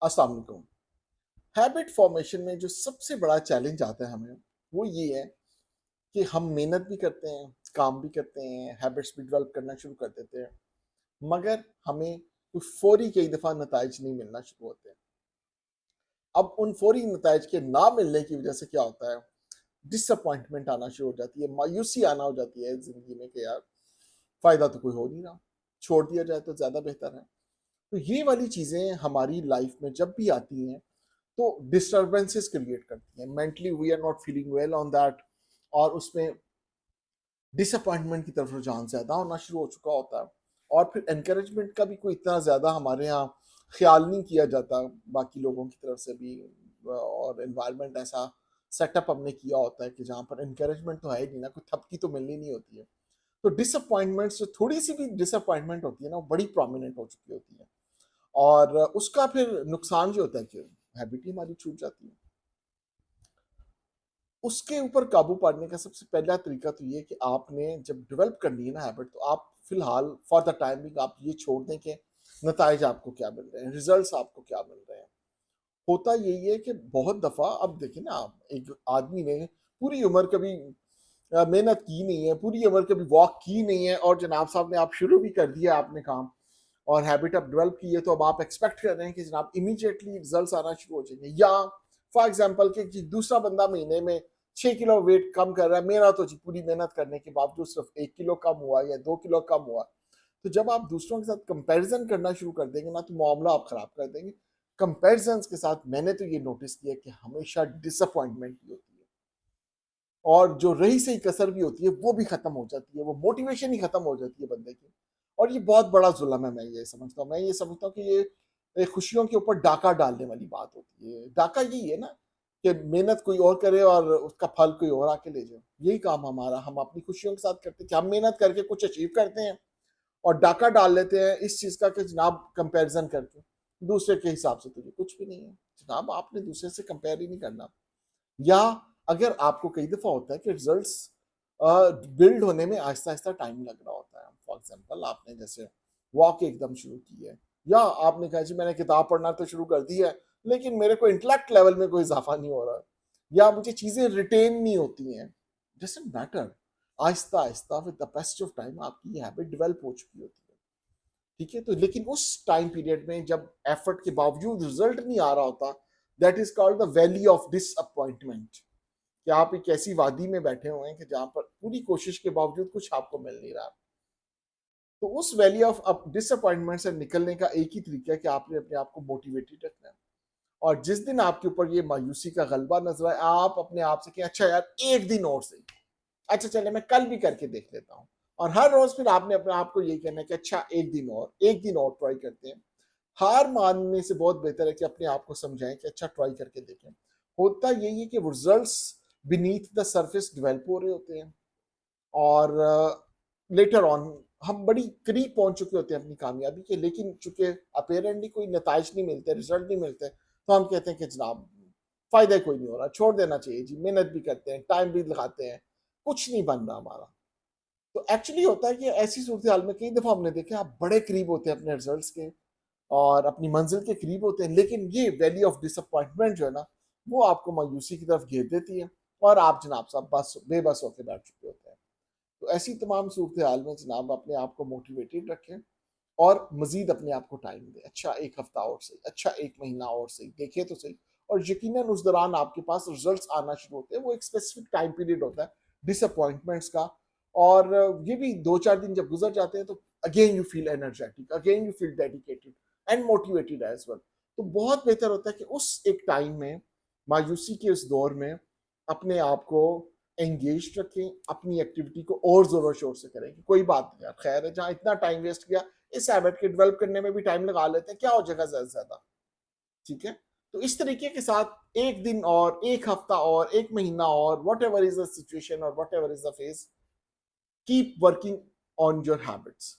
अस्सलाम वालेकुम। Habit formation में जो सबसे बड़ा चैलेंज आता है हमें, वो ये है कि हम मेहनत भी करते हैं, काम भी करते हैं, हैबिट्स भी डेवलप करना शुरू कर देते हैं, मगर हमें कोई फ़ौरी कई दफ़ा नताइज नहीं मिलना शुरू होते हैं। अब उन फ़ौरी नताइज के ना मिलने की वजह से क्या होता है, डिसअपॉइंटमेंट आना शुरू हो जाती है, मायूसी आना हो जाती है ज़िंदगी में कि यार फ़ायदा तो कोई हो नहीं रहा, छोड़ दिया जाए तो ज़्यादा बेहतर है। तो ये वाली चीज़ें हमारी लाइफ में जब भी आती हैं तो डिस्टर्बेंसेस क्रिएट करती हैं। Mentally we are not feeling well on that, और उसमें डिसअपॉइंटमेंट की तरफ रुझान ज़्यादा होना शुरू हो चुका होता है। और फिर एनकरेजमेंट का भी कोई इतना ज़्यादा हमारे यहाँ ख्याल नहीं किया जाता बाकी लोगों की तरफ से भी। और एनवायरनमेंट ऐसा सेटअप हमने किया होता है कि जहाँ पर एनकरेजमेंट तो है ही नहीं ना, कोई थपकी तो मिलनी नहीं होती है। तो डिसअपॉइंटमेंट्स, जो थोड़ी सी भी डिसअपॉइंटमेंट होती है ना, वो बड़ी प्रोमिनेंट हो चुकी होती है। और उसका फिर नुकसान जो होता है कि हैबिट ही हमारी छूट जाती है। उसके ऊपर काबू पाने का सबसे पहला तरीका तो ये है कि आपने जब डेवलप करनी है ना हैबिट, तो आप फिलहाल फॉर द टाइमिंग आप ये छोड़ दें कि नताइज आपको क्या मिल रहे हैं, रिजल्ट्स आपको क्या मिल रहे हैं। होता यही है कि बहुत दफ़ा, अब देखिए ना, आप एक आदमी ने पूरी उम्र कभी मेहनत की नहीं है, पूरी उम्र कभी वॉक की नहीं है, और जनाब साहब ने आप शुरू भी कर दिया आपने काम, और हैबिट अब डेवलप की है, तो अब आप एक्सपेक्ट कर रहे हैं कि जनाब इमीडिएटली रिजल्ट्स आना शुरू हो जाएंगे। या फॉर एग्जांपल कि जी दूसरा बंदा महीने में 6 किलो वेट कम कर रहा है, मेरा तो जी पूरी मेहनत करने के बावजूद सिर्फ 1 किलो कम हुआ या 2 किलो कम हुआ। तो जब आप दूसरों के साथ कंपैरिजन करना शुरू कर देंगे ना, तो मामला आप खराब कर देंगे। कंपैरिजन के साथ मैंने तो ये नोटिस किया कि हमेशा डिसअपॉइंटमेंट ही होती है, और जो रही सही कसर भी होती है वो भी खत्म हो जाती है, वो मोटिवेशन ही खत्म हो जाती है बंदे की। और ये बहुत बड़ा जुल्म है, मैं ये समझता हूँ कि ये खुशियों के ऊपर डाका डालने वाली बात होती है। डाका यही है ना कि मेहनत कोई और करे और उसका फल कोई और आके ले जाए। यही काम हमारा, हम अपनी खुशियों के साथ करते हैं कि हम मेहनत करके कुछ अचीव करते हैं, और डाका डाल लेते हैं इस चीज का कि जनाब कंपैरिजन करके दूसरे के हिसाब से तुझे कुछ भी नहीं है। जनाब आपने दूसरे से कंपेयर ही नहीं करना। या अगर आपको कई दफ़ा होता है कि रिजल्ट्स बिल्ड होने में आहिस्ता-आहिस्ता टाइम लग रहा होता है। फॉर एग्ज़ाम्पल आपने जैसे वॉक एकदम शुरू की है, या आपने कहा जी मैंने किताब पढ़ना तो शुरू कर दी है, लेकिन मेरे को इंटेलेक्ट लेवल में कोई इज़ाफ़ा नहीं हो रहा, या मुझे चीज़ें रिटेन नहीं होती हैं। डज़न्ट मैटर, आहिस्ता-आहिस्ता with the passage of time आपकी ये हैबिट डेवलप हो चुकी होती है। ठीक है? तो लेकिन उस टाइम पीरियड में जब एफर्ट के बावजूद रिजल्ट नहीं आ रहा होता, that is called the valley of disappointment. कि आप एक ऐसी वादी में बैठे हुए हैं कि जहां पर पूरी कोशिश के बावजूद कुछ आपको मिल नहीं रहा। तो उस वैली ऑफ डिसअपॉइंटमेंट से निकलने का एक ही तरीका है कि आपने अपने आप को मोटिवेटेड रखना है। और जिस दिन आपके ऊपर ये मायूसी का गलबा नजर आए, आप अपने आप से कि अच्छा यार एक दिन और सही, अच्छा चले मैं कल भी करके देख लेता हूँ। और हर रोज फिर आपने अपने आप को यही कहना है कि अच्छा एक दिन और ट्राई करते हैं। हार मानने से बहुत बेहतर है कि अपने आप को समझाएं कि अच्छा ट्राई करके देखें। होता यही है कि results beneath the surface develop हो रहे होते हैं, और लेटर ऑन हम बड़ी करीब पहुंच चुके होते हैं अपनी कामयाबी के, लेकिन चूंकि अपेरेंटली कोई नताइज नहीं मिलते, रिजल्ट नहीं मिलते, तो हम कहते हैं कि जनाब फायदा कोई नहीं हो रहा, छोड़ देना चाहिए जी, मेहनत भी करते हैं, टाइम भी लगाते हैं, कुछ नहीं बन रहा हमारा। तो एक्चुअली होता है कि ऐसी सूरत हाल में कई दफा हमने देखा आप बड़े करीब होते हैं अपने रिजल्ट्स के, और अपनी मंजिल के करीब होते हैं, लेकिन ये वैली ऑफ डिसअपॉइंटमेंट जो है ना, वो आपको मायूसी की तरफ घेर देती है, और आप जनाब साहब बस बेबस होकर बैठ चुके होते हैं। तो ऐसी तमाम सूरत हाल में जनाब अपने आप को मोटिवेटेड रखें, और मजीद अपने आप को टाइम दें। अच्छा एक हफ्ता और सही, अच्छा एक महीना और सही, देखे तो सही। और यकीनन उस दौरान आपके पास रिजल्ट्स आना शुरू होते हैं। वो एक स्पेसिफिक टाइम पीरियड होता है डिसअपॉइंटमेंट्स का, और ये भी 2-4 दिन जब गुजर जाते हैं तो again you feel energetic, again you feel dedicated and motivated as well. तो बहुत बेहतर होता है कि उस एक टाइम में, मायूसी के उस दौर में, अपने आप को एंगेज रखें, अपनी एक्टिविटी को और जोरों शोर से करें कि कोई बात नहीं यार, खैर है, जहाँ इतना टाइम वेस्ट किया, इस हैबिट के डेवलप करने में भी टाइम लगा लेते हैं, क्या हो जाएगा ज्यादा से ज्यादा। ठीक है? तो इस तरीके के साथ एक दिन और, एक हफ्ता और, एक महीना और, whatever is the situation और whatever is the phase, keep working on your habits.